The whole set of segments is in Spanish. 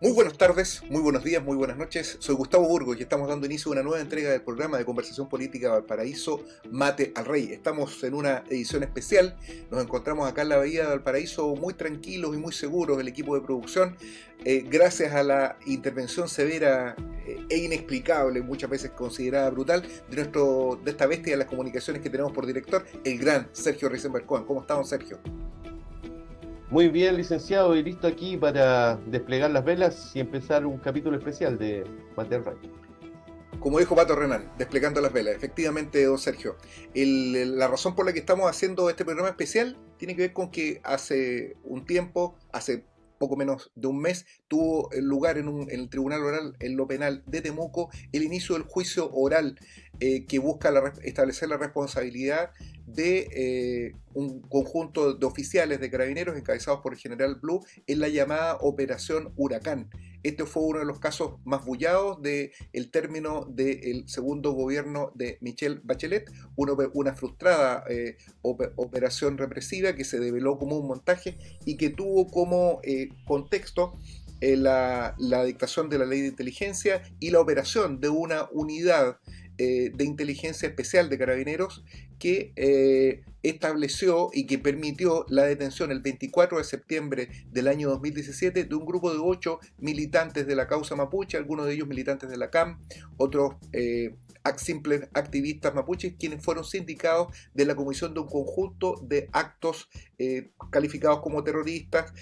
Muy buenas tardes, muy buenos días, muy buenas noches. Soy Gustavo Burgos y estamos dando inicio a una nueva entrega del programa de conversación política Valparaíso Mate al Rey. Estamos en una edición especial. Nos encontramos acá en la bahía de Valparaíso muy tranquilos y muy seguros, el equipo de producción, gracias a la intervención severa e inexplicable, muchas veces considerada brutal, de esta bestia de las comunicaciones que tenemos por director, el gran Sergio Risenberg-Cohen. ¿Cómo estamos, Sergio? Muy bien, licenciado, y listo aquí para desplegar las velas y empezar un capítulo especial de Mate Ray. Como dijo Pato Renal, desplegando las velas. Efectivamente, don Sergio, la razón por la que estamos haciendo este programa especial tiene que ver con que hace un tiempo, hace poco menos de un mes, tuvo lugar en el Tribunal Oral, en lo penal de Temuco, el inicio del juicio oral que busca establecer la responsabilidad de un conjunto de oficiales de carabineros encabezados por el general Blue en la llamada Operación Huracán. Este fue uno de los casos más bullados del término del segundo gobierno de Michelle Bachelet, una frustrada operación represiva que se develó como un montaje y que tuvo como contexto la dictación de la ley de inteligencia y la operación de una unidad de inteligencia especial de carabineros que estableció y que permitió la detención el 24 de septiembre del año 2017 de un grupo de 8 militantes de la causa mapuche, algunos de ellos militantes de la CAM, otros simples activistas mapuches, quienes fueron sindicados de la comisión de un conjunto de actos calificados como terroristas,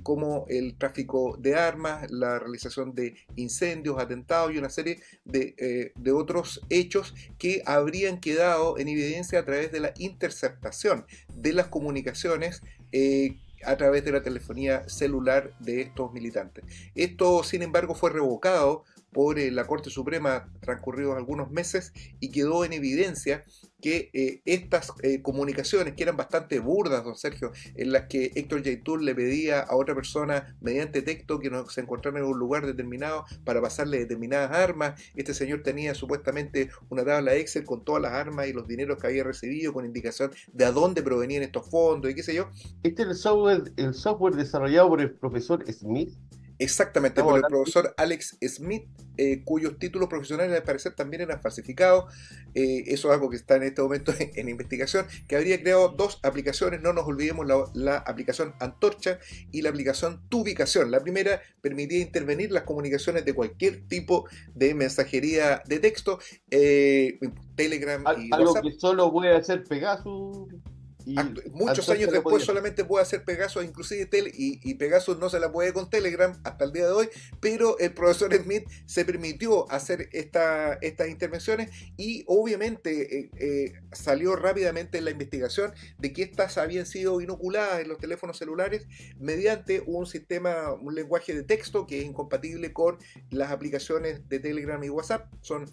como el tráfico de armas, la realización de incendios, atentados y una serie de otros hechos que habrían quedado en evidencia a través de la interceptación de las comunicaciones a través de la telefonía celular de estos militantes. Esto, sin embargo, fue revocado por la Corte Suprema transcurridos algunos meses y quedó en evidencia que estas comunicaciones, que eran bastante burdas, don Sergio, en las que Héctor Yaitul le pedía a otra persona mediante texto que se encontrara en un lugar determinado para pasarle determinadas armas. Este señor tenía supuestamente una tabla Excel con todas las armas y los dineros que había recibido, con indicación de a dónde provenían estos fondos y qué sé yo. Este es el software desarrollado por el profesor Smith. Exactamente, Estamos por el hablando. profesor Alex Smith, cuyos títulos profesionales al parecer también eran falsificados. Eso es algo que está en este momento en investigación, que habría creado dos aplicaciones. No nos olvidemos la aplicación Antorcha y la aplicación Tu Ubicación. La primera permitía intervenir las comunicaciones de cualquier tipo de mensajería de texto, Telegram y Algo WhatsApp. que solo puede hacer Pegasus y Muchos años Antorcha lo después podía hacer. solamente puede hacer Pegasus, inclusive y Pegasus no se la puede con Telegram hasta el día de hoy, pero el profesor Smith se permitió hacer estas intervenciones y obviamente salió rápidamente en la investigación de que estas habían sido inoculadas en los teléfonos celulares mediante un sistema, un lenguaje de texto que es incompatible con las aplicaciones de Telegram y WhatsApp. Son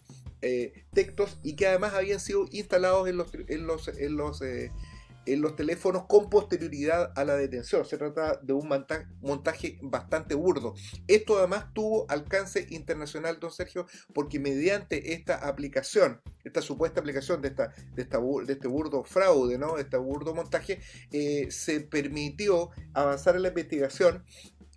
textos y que además habían sido instalados en los teléfonos con posterioridad a la detención. Se trata de un montaje bastante burdo. Esto además tuvo alcance internacional, don Sergio, porque mediante esta aplicación, esta supuesta aplicación de este burdo fraude, ¿no? Este burdo montaje, se permitió avanzar en la investigación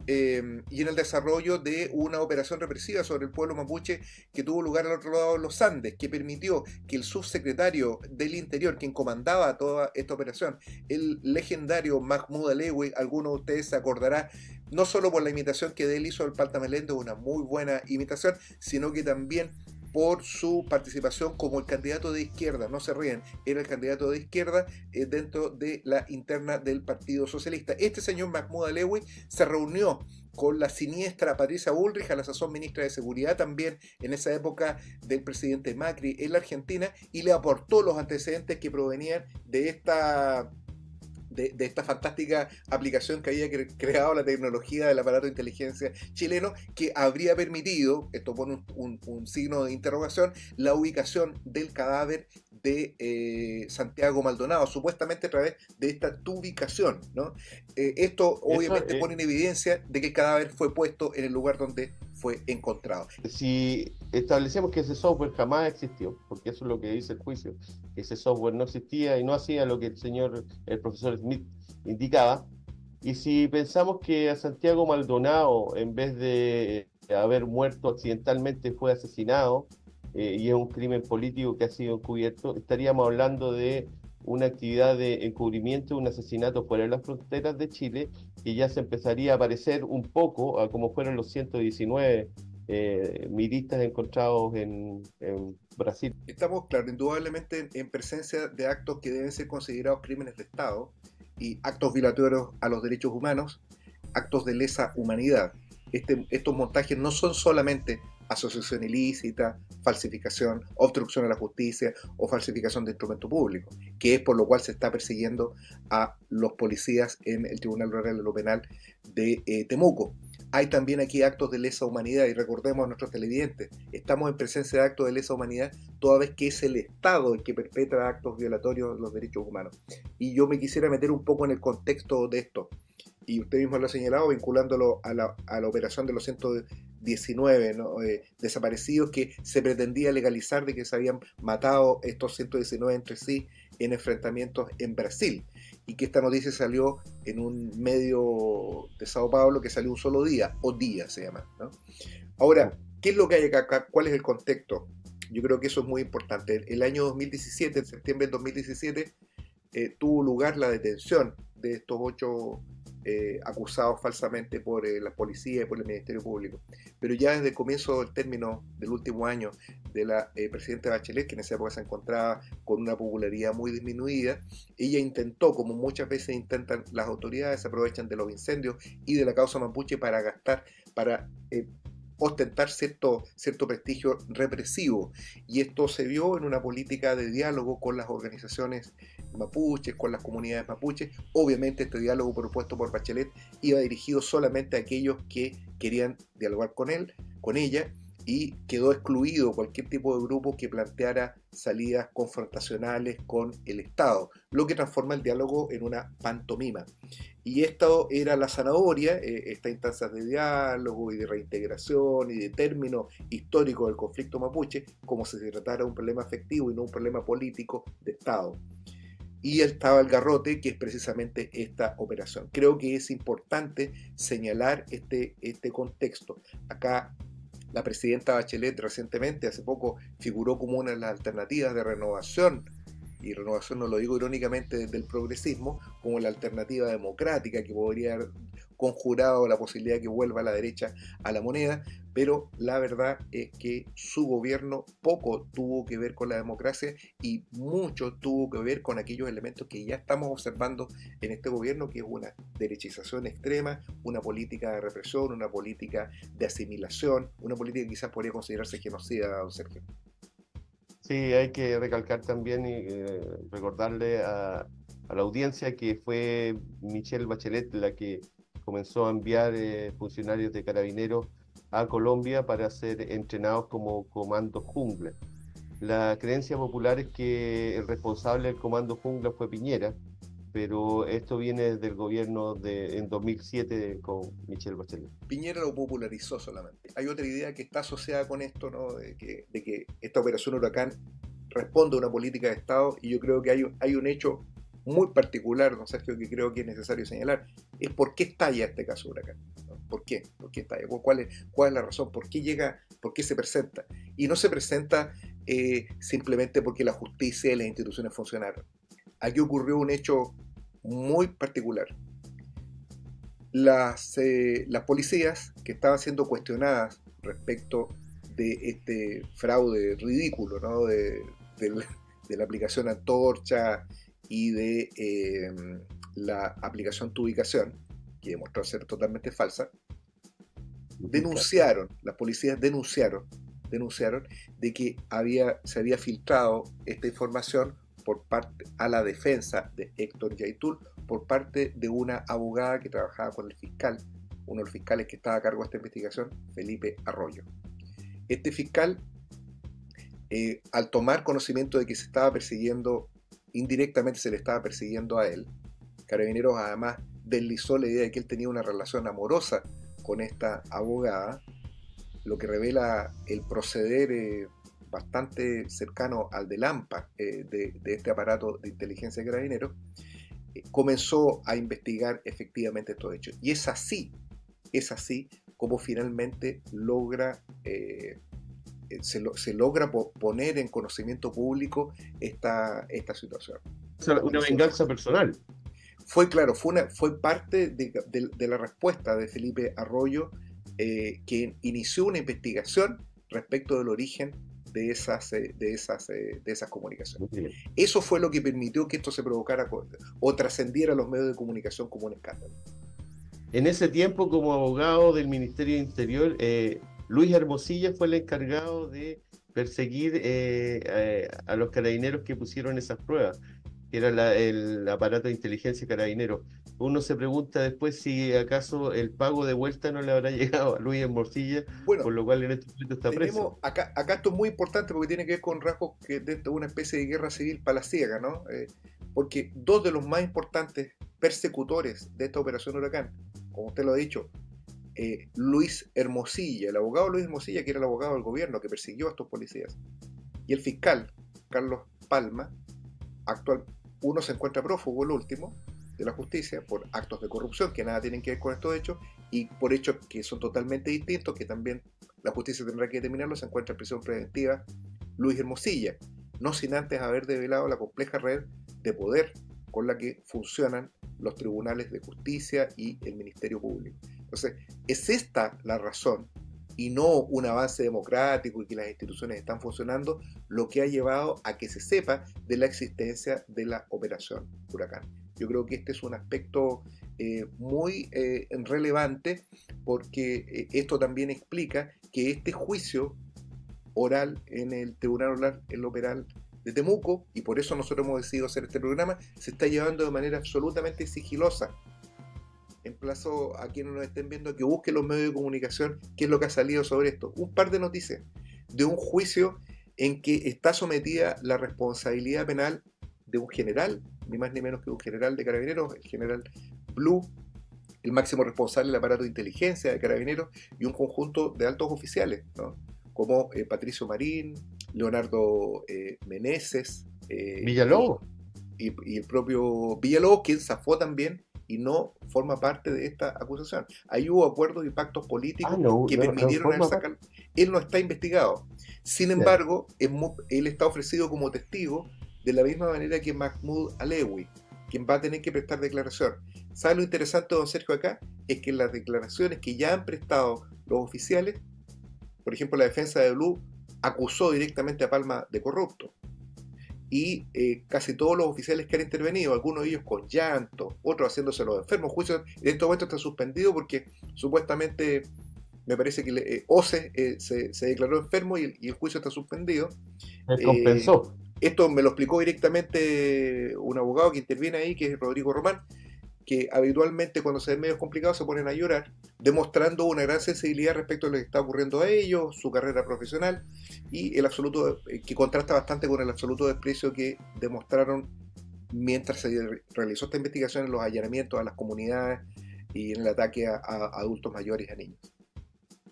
y en el desarrollo de una operación represiva sobre el pueblo mapuche que tuvo lugar al otro lado de los Andes, que permitió que el subsecretario del Interior, quien comandaba toda esta operación, el legendario Mahmoud Alewi, algunos de ustedes se acordarán, no solo por la imitación que de él hizo al Palta Melende, una muy buena imitación, sino que también por su participación como el candidato de izquierda, no se ríen, era el candidato de izquierda dentro de la interna del Partido Socialista. Este señor Mahmoud Alewi se reunió con la siniestra Patricia Bullrich, a la sazón ministra de Seguridad también en esa época del presidente Macri en la Argentina, y le aportó los antecedentes que provenían de esta fantástica aplicación que había creado la tecnología del aparato de inteligencia chileno, que habría permitido, esto pone un signo de interrogación, la ubicación del cadáver de Santiago Maldonado, supuestamente a través de esta tu ubicación, ¿no? Esto Eso, obviamente pone en evidencia de que el cadáver fue puesto en el lugar donde fue encontrado. si establecemos que ese software jamás existió, porque eso es lo que dice el juicio, que ese software no existía y no hacía lo que el profesor Smith indicaba, Y si pensamos que a Santiago Maldonado, en vez de haber muerto accidentalmente, fue asesinado, y es un crimen político que ha sido encubierto, estaríamos hablando de una actividad de encubrimiento, un asesinato fuera de las fronteras de Chile, que ya se empezaría a parecer un poco a como fueron los 119 milistas encontrados en Brasil. Estamos, claro, indudablemente en presencia de actos que deben ser considerados crímenes de Estado y actos violatorios a los derechos humanos, actos de lesa humanidad. Estos montajes no son solamente asociación ilícita, falsificación, obstrucción a la justicia o falsificación de instrumento público, que es por lo cual se está persiguiendo a los policías en el Tribunal Rural de lo Penal de Temuco. Hay también aquí actos de lesa humanidad y recordemos a nuestros televidentes, estamos en presencia de actos de lesa humanidad toda vez que es el Estado el que perpetra actos violatorios de los derechos humanos. Y yo me quisiera meter un poco en el contexto de esto, y usted mismo lo ha señalado, vinculándolo a la operación de los 119, ¿no? Desaparecidos que se pretendía legalizar de que se habían matado estos 119 entre sí en enfrentamientos en Brasil, y que esta noticia salió en un medio de Sao Paulo que salió un solo día, o día se llama, ¿no? Ahora, ¿qué es lo que hay acá? ¿Cuál es el contexto? Yo creo que eso es muy importante. El año 2017, en septiembre del 2017, tuvo lugar la detención de estos 8 acusados falsamente por la policía y por el Ministerio Público. Pero ya desde el comienzo del término del último año de la presidenta Bachelet, que en esa época se encontraba con una popularidad muy disminuida, ella intentó, como muchas veces intentan las autoridades, aprovechan de los incendios y de la causa mapuche para gastar, para ostentar cierto prestigio represivo. Y esto se vio en una política de diálogo con las organizaciones mapuches, con las comunidades mapuches. Obviamente este diálogo propuesto por Bachelet iba dirigido solamente a aquellos que querían dialogar con él, con ella, y quedó excluido cualquier tipo de grupo que planteara salidas confrontacionales con el Estado, lo que transforma el diálogo en una pantomima. Y esto era la zanahoria, estas instancias de diálogo y de reintegración y de término histórico del conflicto mapuche, como si se tratara de un problema afectivo y no un problema político de Estado. Y estaba el garrote, que es precisamente esta operación. Creo que es importante señalar este contexto. Acá la presidenta Bachelet recientemente, hace poco, figuró como una de las alternativas de renovación, y renovación no lo digo irónicamente del progresismo, como la alternativa democrática que podría haber conjurado la posibilidad de que vuelva a la derecha a la moneda, pero la verdad es que su gobierno poco tuvo que ver con la democracia y mucho tuvo que ver con aquellos elementos que ya estamos observando en este gobierno, que es una derechización extrema, una política de represión, una política de asimilación, una política que quizás podría considerarse genocida, don Sergio. Sí, hay que recalcar también y recordarle a la audiencia que fue Michelle Bachelet la que comenzó a enviar funcionarios de carabineros a Colombia para ser entrenados como comando jungla. La creencia popular es que el responsable del comando jungla fue Piñera, pero esto viene desde el gobierno en 2007 con Michelle Bachelet. Piñera lo popularizó solamente. Hay otra idea que está asociada con esto, ¿no? De que esta operación Huracán responde a una política de Estado, y yo creo que hay un hecho muy particular, don Sergio, que creo que es necesario señalar, es por qué estalla este caso Huracán, ¿no? ¿Por qué? ¿Por qué estalla? ¿Cuál es la razón? ¿Por qué llega? ¿Por qué se presenta? Y no se presenta simplemente porque la justicia y las instituciones funcionaron. Aquí ocurrió un hecho muy particular. Las policías que estaban siendo cuestionadas respecto de este fraude ridículo, ¿no? de la aplicación antorcha y de la aplicación tu ubicación, que demostró ser totalmente falsa, las policías denunciaron de que se había filtrado esta información por parte a la defensa de Héctor Yaitul por parte de una abogada que trabajaba con el fiscal, uno de los fiscales que estaba a cargo de esta investigación, Felipe Arroyo. Este fiscal, al tomar conocimiento de que se estaba persiguiendo, indirectamente se le estaba persiguiendo a él, Carabineros además deslizó la idea de que él tenía una relación amorosa con esta abogada, lo que revela el proceder bastante cercano al del AMPA, de este aparato de inteligencia de Carabineros. comenzó a investigar efectivamente estos hechos. Y es así como finalmente se logra poner en conocimiento público esta situación. Una venganza personal. Fue claro, fue parte de la respuesta de Felipe Arroyo, quien inició una investigación respecto del origen de esas comunicaciones. Eso fue lo que permitió que esto se provocara o trascendiera a los medios de comunicación como un escándalo. En ese tiempo, como abogado del Ministerio de Interior, Luis Hermosilla fue el encargado de perseguir a los carabineros que pusieron esas pruebas, que era el aparato de inteligencia carabinero. Uno se pregunta después si acaso el pago de vuelta no le habrá llegado a Luis Hermosilla, Bueno, por lo cual en este momento está preso. Acá esto es muy importante porque tiene que ver con rasgos de una especie de guerra civil palaciega, ¿no? Porque dos de los más importantes persecutores de esta operación Huracán, como usted lo ha dicho, Luis Hermosilla, el abogado Luis Hermosilla, que era el abogado del gobierno que persiguió a estos policías, y el fiscal Carlos Palma, uno se encuentra prófugo, el último, de la justicia, por actos de corrupción que nada tienen que ver con estos hechos, y por hechos que son totalmente distintos, que también la justicia tendrá que determinarlo. Se encuentra en prisión preventiva Luis Hermosilla, no sin antes haber develado la compleja red de poder con la que funcionan los tribunales de justicia y el Ministerio Público. Entonces, es esta la razón, y no un avance democrático y que las instituciones están funcionando, lo que ha llevado a que se sepa de la existencia de la operación Huracán. Yo creo que este es un aspecto muy relevante, porque esto también explica que este juicio oral en el Tribunal Oral de Temuco, y por eso nosotros hemos decidido hacer este programa, se está llevando de manera absolutamente sigilosa. Emplazo a quienes nos estén viendo que busquen los medios de comunicación qué es lo que ha salido sobre esto. Un par de noticias de un juicio en que está sometida la responsabilidad penal de un general, ni más ni menos que un general de Carabineros, el general Blue, el máximo responsable del aparato de inteligencia de Carabineros, y un conjunto de altos oficiales, ¿no? Como Patricio Marín, Leonardo Meneses, Villalobos. Y el propio Villalobos, quien zafó también y no forma parte de esta acusación. Ahí hubo acuerdos y pactos políticos que permitieron a él sacar. Él no está investigado. Sin embargo, él está ofrecido como testigo de la misma manera que Mahmoud Alewi, quien va a tener que prestar declaración. ¿Sabe lo interesante, don Sergio, acá? Es que las declaraciones que ya han prestado los oficiales, por ejemplo, la defensa de Blue acusó directamente a Palma de corrupto. Y casi todos los oficiales que han intervenido, algunos de ellos con llanto, otros haciéndose los enfermos, el juicio en este momento está suspendido porque supuestamente, me parece que OCE se declaró enfermo y el juicio está suspendido. Compensó. Esto me lo explicó directamente un abogado que interviene ahí, que es Rodrigo Román, que habitualmente cuando se ven medios complicados se ponen a llorar, demostrando una gran sensibilidad respecto a lo que está ocurriendo a ellos, su carrera profesional, y el absoluto, que contrasta bastante con el absoluto desprecio que demostraron mientras se realizó esta investigación en los allanamientos a las comunidades y en el ataque a adultos mayores y a niños.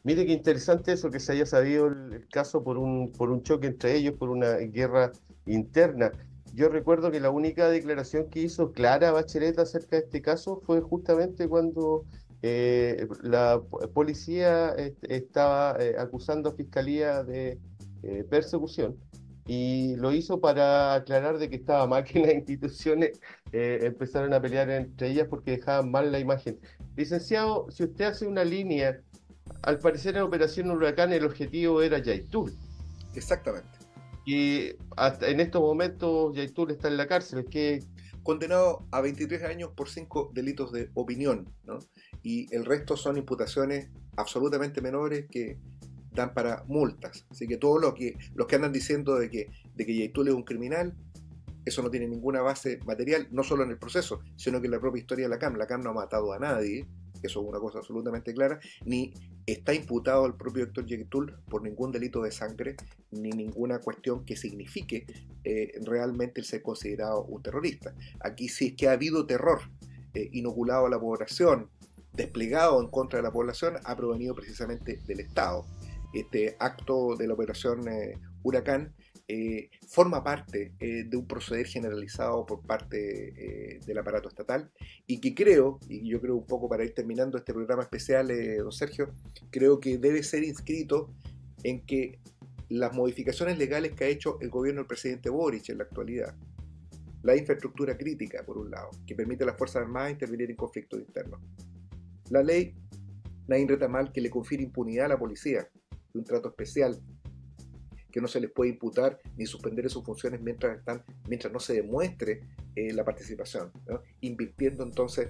Mire qué interesante eso, que se haya sabido el caso por un choque entre ellos, por una guerra interna. Yo recuerdo que la única declaración que hizo Clara Bachelet acerca de este caso fue justamente cuando la policía estaba acusando a Fiscalía de persecución, y lo hizo para aclarar de que estaba mal que las instituciones empezaron a pelear entre ellas porque dejaban mal la imagen. Licenciado, si usted hace una línea, al parecer en Operación Huracán el objetivo era Yaitul. Exactamente. Y hasta en estos momentos Yaitul está en la cárcel, que condenado a 23 años por 5 delitos de opinión, ¿no? Y el resto son imputaciones absolutamente menores que dan para multas. Así que todos los que andan diciendo de que Yaitul es un criminal, eso no tiene ninguna base material, no solo en el proceso, sino que en la propia historia de la CAM. La CAM no ha matado a nadie, eso es una cosa absolutamente clara, ni está imputado el propio Héctor Yaitul por ningún delito de sangre, ni ninguna cuestión que signifique realmente el ser considerado un terrorista. Aquí sí es que ha habido terror inoculado a la población, desplegado en contra de la población, ha provenido precisamente del Estado. Este acto de la operación Huracán forma parte de un proceder generalizado por parte del aparato estatal y que creo, y yo creo un poco para ir terminando este programa especial, don Sergio, creo que debe ser inscrito en que las modificaciones legales que ha hecho el gobierno del presidente Boric en la actualidad, la infraestructura crítica, por un lado, que permite a las Fuerzas Armadas intervenir en conflictos internos, la ley Nain Retamal que le confiere impunidad a la policía, de un trato especial, que no se les puede imputar ni suspender sus funciones mientras no se demuestre la participación, ¿no? Invirtiendo entonces,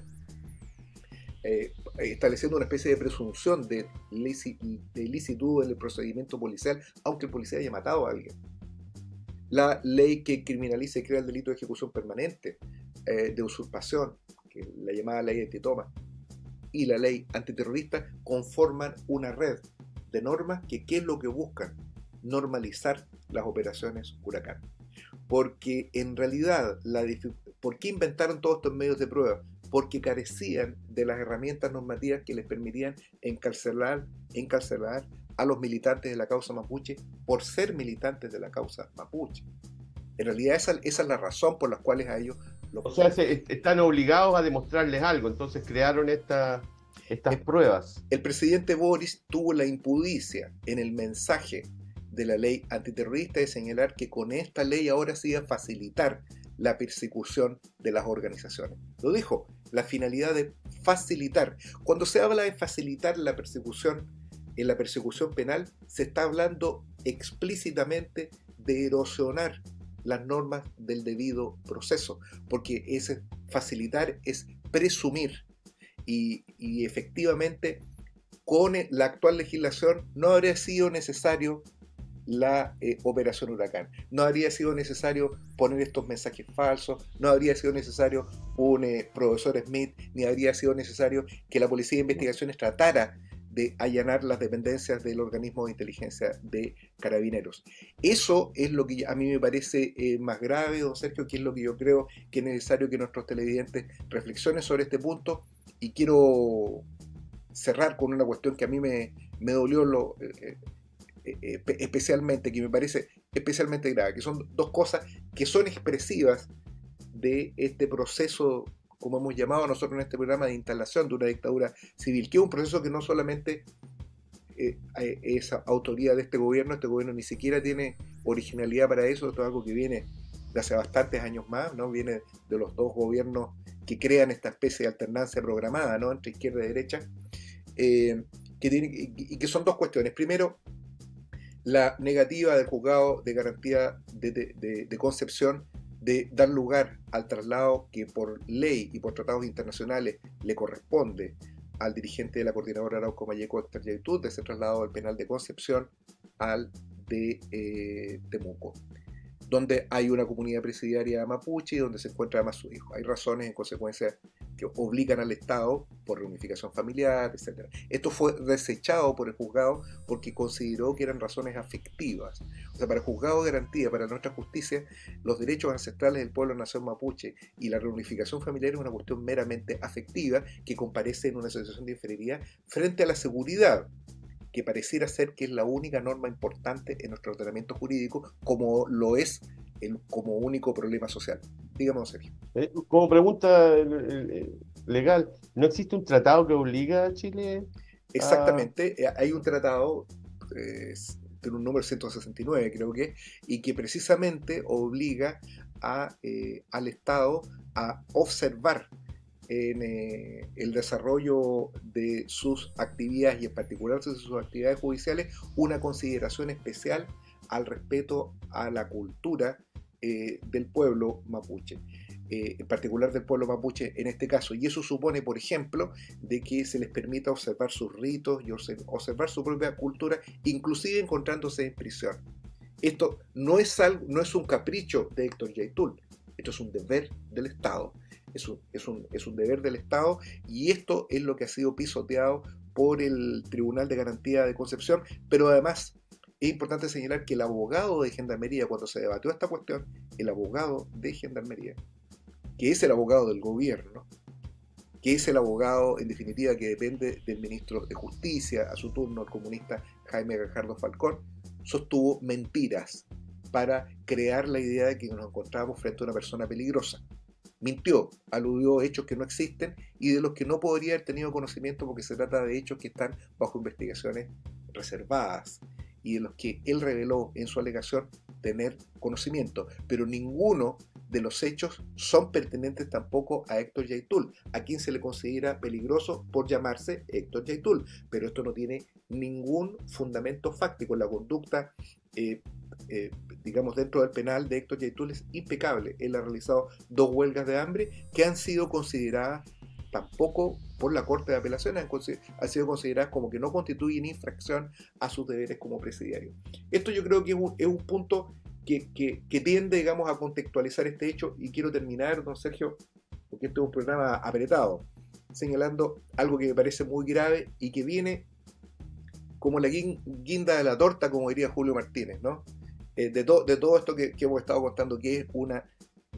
estableciendo una especie de presunción de licitud en el procedimiento policial, aunque el policía haya matado a alguien. La ley que criminaliza y crea el delito de ejecución permanente, de usurpación, que es la llamada ley antitoma, y la ley antiterrorista conforman una red de normas que ¿qué es lo que buscan? Normalizar las operaciones Huracán. Porque en realidad, ¿por qué inventaron todos estos medios de prueba? Porque carecían de las herramientas normativas que les permitían encarcelar a los militantes de la causa mapuche por ser militantes de la causa mapuche. En realidad esa es la razón por la cual a ellos lo... O sea, están obligados a demostrarles algo, entonces crearon estas pruebas. El presidente Boris tuvo la impudicia en el mensaje de la ley antiterrorista de señalar que con esta ley ahora se iba a facilitar la persecución de las organizaciones. Lo dijo, la finalidad de facilitar. Cuando se habla de facilitar la persecución, en la persecución penal, se está hablando explícitamente de erosionar las normas del debido proceso, porque ese facilitar es presumir y efectivamente con la actual legislación no habría sido necesario la operación Huracán. No habría sido necesario poner estos mensajes falsos, no habría sido necesario un profesor Smith, ni habría sido necesario que la Policía de Investigaciones tratara de allanar las dependencias del organismo de inteligencia de Carabineros. Eso es lo que a mí me parece más grave, don Sergio, que es lo que yo creo que es necesario que nuestros televidentes reflexionen sobre este punto, y quiero cerrar con una cuestión que a mí me dolió especialmente, que me parece especialmente grave, que son dos cosas que son expresivas de este proceso, como hemos llamado nosotros en este programa, de instalación de una dictadura civil, que es un proceso que no solamente es autoría de este gobierno ni siquiera tiene originalidad para eso, esto es algo que viene de hace bastantes años más, ¿no? Viene de los dos gobiernos que crean esta especie de alternancia programada, ¿no? Entre izquierda y derecha, que son dos cuestiones. Primero, la negativa del juzgado de garantía de Concepción de dar lugar al traslado que por ley y por tratados internacionales le corresponde al dirigente de la coordinadora Arauco Mayeco, Héctor Yaitud, de ser trasladado del penal de Concepción al de Temuco, donde hay una comunidad presidiaria mapuche y donde se encuentra además su hijo. Hay razones en consecuencia que obligan al Estado por reunificación familiar, etc. Esto fue desechado por el juzgado porque consideró que eran razones afectivas. O sea, para el juzgado de garantía, para nuestra justicia, los derechos ancestrales del pueblo nación mapuche y la reunificación familiar es una cuestión meramente afectiva que comparece en una situación de inferioridad frente a la seguridad, que pareciera ser que es la única norma importante en nuestro ordenamiento jurídico, como lo es como único problema social. Digamos, Sergio. Como pregunta legal, ¿no existe un tratado que obliga a Chile a... Exactamente, hay un tratado, tiene un número 169 creo que, y que precisamente obliga al Estado a observar en el desarrollo de sus actividades y en particular de sus actividades judiciales una consideración especial al respeto a la cultura del pueblo mapuche, en particular del pueblo mapuche en este caso, y eso supone, por ejemplo, de que se les permita observar sus ritos y observar su propia cultura, inclusive encontrándose en prisión. Esto no es un capricho de Héctor Yaitul, esto es un deber del Estado. Es un deber del Estado, y esto es lo que ha sido pisoteado por el Tribunal de Garantía de Concepción, pero además es importante señalar que el abogado de Gendarmería, cuando se debatió esta cuestión, el abogado de Gendarmería, que es el abogado del gobierno, que es el abogado en definitiva que depende del ministro de Justicia, a su turno el comunista Jaime Gajardo Falcón, sostuvo mentiras para crear la idea de que nos encontrábamos frente a una persona peligrosa. Mintió, aludió a hechos que no existen y de los que no podría haber tenido conocimiento porque se trata de hechos que están bajo investigaciones reservadas y de los que él reveló en su alegación tener conocimiento, pero ninguno de los hechos son pertinentes tampoco a Héctor Yaitul, a quien se le considera peligroso por llamarse Héctor Yaitul, pero esto no tiene ningún fundamento fáctico. La conducta digamos, dentro del penal de Héctor Yaitul es impecable. Él ha realizado 2 huelgas de hambre que han sido consideradas tampoco por la Corte de Apelaciones, han sido consideradas como que no constituyen infracción a sus deberes como presidiario. Esto yo creo que es un punto que tiende, digamos, a contextualizar este hecho, y quiero terminar, don Sergio, porque este es un programa apretado, señalando algo que me parece muy grave y que viene como la guinda de la torta, como diría Julio Martínez, ¿no? De todo esto que hemos estado contando, que es una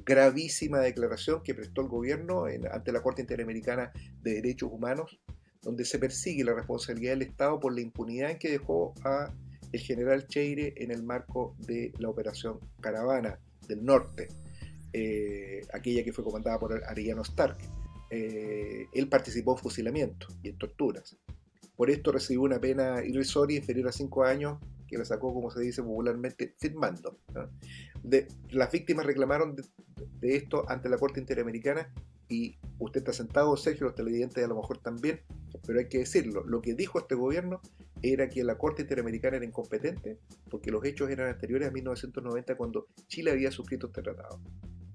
gravísima declaración que prestó el gobierno ante la Corte Interamericana de Derechos Humanos, donde se persigue la responsabilidad del Estado por la impunidad en que dejó a el general Cheire en el marco de la operación Caravana del Norte, aquella que fue comandada por Arellano Stark. Él participó en fusilamiento y en torturas. Por esto recibió una pena irrisoria inferior a 5 años, que la sacó, como se dice popularmente, firmando, ¿no? Las víctimas reclamaron de esto ante la Corte Interamericana, y usted está sentado, Sergio, los televidentes a lo mejor también, pero hay que decirlo, lo que dijo este gobierno era que la Corte Interamericana era incompetente porque los hechos eran anteriores a 1990, cuando Chile había suscrito este tratado.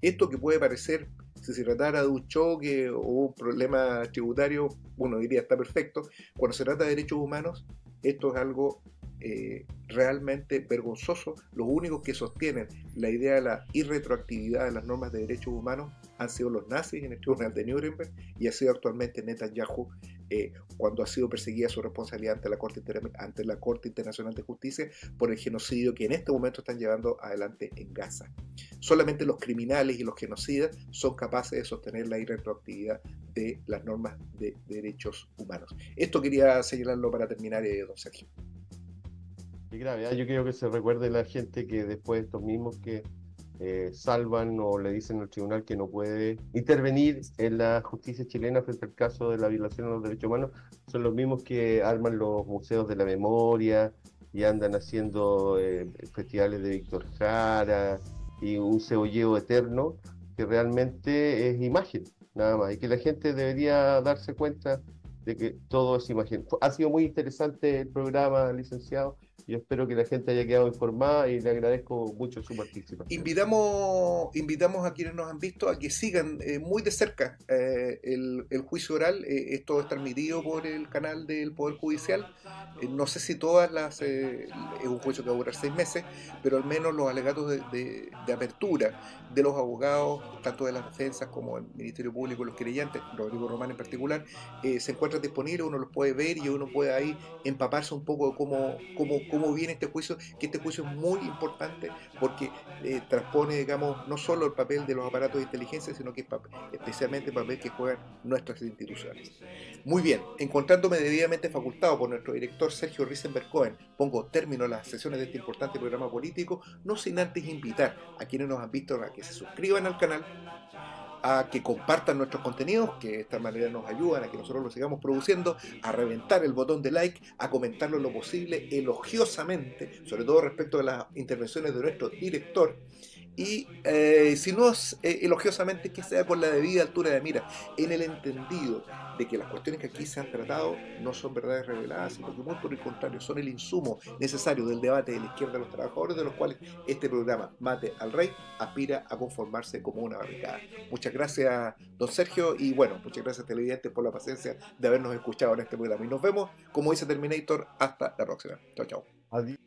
Esto que puede parecer, si se tratara de un choque o un problema tributario, uno diría está perfecto. Cuando se trata de derechos humanos, esto es algo realmente vergonzoso. Los únicos que sostienen la idea de la irretroactividad de las normas de derechos humanos han sido los nazis en el Tribunal de Nuremberg, y ha sido actualmente Netanyahu cuando ha sido perseguida su responsabilidad ante la Corte Internacional de Justicia por el genocidio que en este momento están llevando adelante en Gaza. Solamente los criminales y los genocidas son capaces de sostener la irretroactividad de las normas de derechos humanos. Esto quería señalarlo para terminar, don Sergio. Qué grave, yo quiero que se recuerde la gente que después estos mismos que salvan o le dicen al tribunal que no puede intervenir en la justicia chilena frente al caso de la violación a los derechos humanos, son los mismos que arman los museos de la memoria y andan haciendo festivales de Víctor Jara y un cebolleo eterno que realmente es imagen, nada más, y que la gente debería darse cuenta de que todo es imagen. Ha sido muy interesante el programa, licenciado. Yo espero que la gente haya quedado informada y le agradezco mucho su participación. Invitamos a quienes nos han visto a que sigan muy de cerca el juicio oral. Esto está transmitido por el canal del Poder Judicial. No sé si todas es un juicio que va a durar 6 meses, pero al menos los alegatos de apertura de los abogados, tanto de las defensas como del Ministerio Público, los querellantes, Rodrigo Román en particular, se encuentran disponibles, uno los puede ver y uno puede ahí empaparse un poco de cómo viene este juicio, que este juicio es muy importante porque transpone, digamos, no solo el papel de los aparatos de inteligencia, sino que especialmente el papel que juegan nuestras instituciones. Muy bien, encontrándome debidamente facultado por nuestro director Sergio Risenberg Cohen, pongo término a las sesiones de este importante programa político, no sin antes invitar a quienes nos han visto a que se suscriban al canal, a que compartan nuestros contenidos, que de esta manera nos ayudan a que nosotros lo sigamos produciendo, a reventar el botón de like, a comentarlo lo posible elogiosamente, sobre todo respecto a las intervenciones de nuestro director, y si no es elogiosamente, que sea con la debida altura de mira, en el entendido de que las cuestiones que aquí se han tratado no son verdades reveladas, sino que muy por el contrario son el insumo necesario del debate de la izquierda de los trabajadores, de los cuales este programa Mate al Rey aspira a conformarse como una barricada. Muchas gracias, don Sergio, y bueno, muchas gracias, televidentes, por la paciencia de habernos escuchado en este programa, y nos vemos, como dice Terminator, hasta la próxima. Chao, chao. Adiós.